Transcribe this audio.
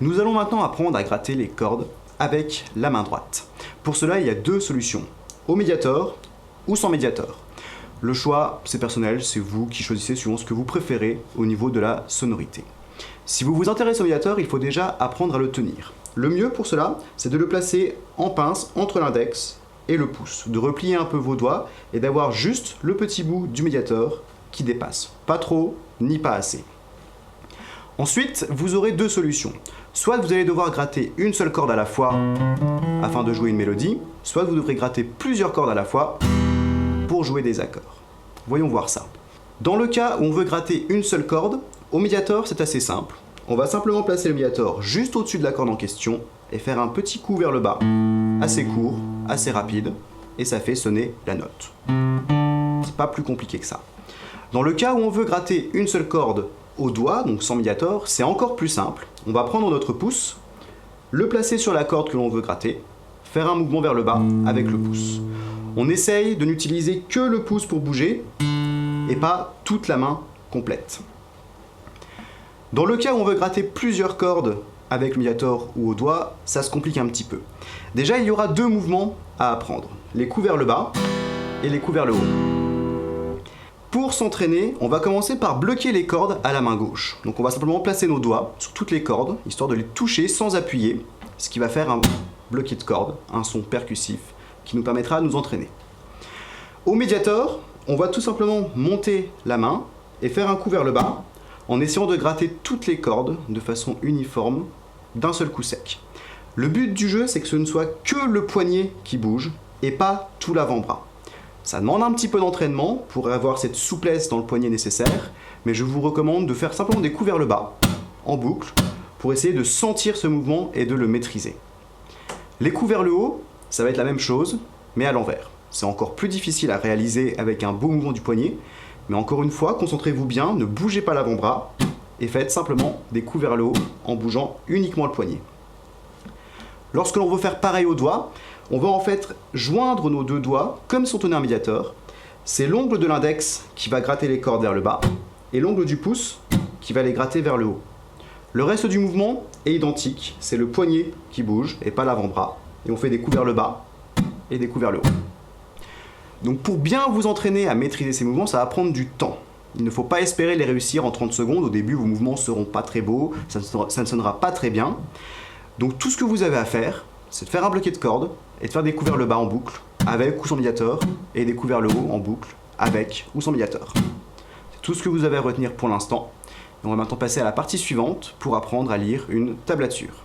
Nous allons maintenant apprendre à gratter les cordes avec la main droite. Pour cela, il y a deux solutions, au médiator ou sans médiator. Le choix, c'est personnel, c'est vous qui choisissez suivant ce que vous préférez au niveau de la sonorité. Si vous vous intéressez au médiator, il faut déjà apprendre à le tenir. Le mieux pour cela, c'est de le placer en pince entre l'index et le pouce, de replier un peu vos doigts et d'avoir juste le petit bout du médiator qui dépasse. Pas trop, ni pas assez. Ensuite, vous aurez deux solutions. Soit vous allez devoir gratter une seule corde à la fois afin de jouer une mélodie, soit vous devrez gratter plusieurs cordes à la fois pour jouer des accords. Voyons voir ça. Dans le cas où on veut gratter une seule corde, au médiator c'est assez simple. On va simplement placer le médiator juste au-dessus de la corde en question et faire un petit coup vers le bas, assez court, assez rapide, et ça fait sonner la note. C'est pas plus compliqué que ça. Dans le cas où on veut gratter une seule corde au doigt, donc sans médiator, c'est encore plus simple. On va prendre notre pouce, le placer sur la corde que l'on veut gratter, faire un mouvement vers le bas avec le pouce. On essaye de n'utiliser que le pouce pour bouger et pas toute la main complète. Dans le cas où on veut gratter plusieurs cordes avec le médiator ou au doigt, ça se complique un petit peu. Déjà, il y aura deux mouvements à apprendre, les coups vers le bas et les coups vers le haut. Pour s'entraîner, on va commencer par bloquer les cordes à la main gauche. Donc on va simplement placer nos doigts sur toutes les cordes, histoire de les toucher sans appuyer, ce qui va faire un bloqué de cordes, un son percussif, qui nous permettra de nous entraîner. Au médiator, on va tout simplement monter la main et faire un coup vers le bas, en essayant de gratter toutes les cordes de façon uniforme, d'un seul coup sec. Le but du jeu, c'est que ce ne soit que le poignet qui bouge, et pas tout l'avant-bras. Ça demande un petit peu d'entraînement pour avoir cette souplesse dans le poignet nécessaire, mais je vous recommande de faire simplement des coups vers le bas, en boucle, pour essayer de sentir ce mouvement et de le maîtriser. Les coups vers le haut, ça va être la même chose, mais à l'envers. C'est encore plus difficile à réaliser avec un beau mouvement du poignet, mais encore une fois, concentrez-vous bien, ne bougez pas l'avant-bras, et faites simplement des coups vers le haut en bougeant uniquement le poignet. Lorsque l'on veut faire pareil au doigt, on va en fait joindre nos deux doigts comme si on tenait un médiator. C'est l'ongle de l'index qui va gratter les cordes vers le bas, et l'ongle du pouce qui va les gratter vers le haut. Le reste du mouvement est identique, c'est le poignet qui bouge et pas l'avant-bras, et on fait des coups vers le bas et des coups vers le haut. Donc pour bien vous entraîner à maîtriser ces mouvements, ça va prendre du temps. Il ne faut pas espérer les réussir en 30 secondes. Au début, vos mouvements ne seront pas très beaux, ça ne sonnera pas très bien. Donc tout ce que vous avez à faire, c'est de faire un bloqué de cordes et de faire des coups vers le bas en boucle, avec ou sans médiator, et des coups vers le haut en boucle, avec ou sans médiator. C'est tout ce que vous avez à retenir pour l'instant. On va maintenant passer à la partie suivante pour apprendre à lire une tablature.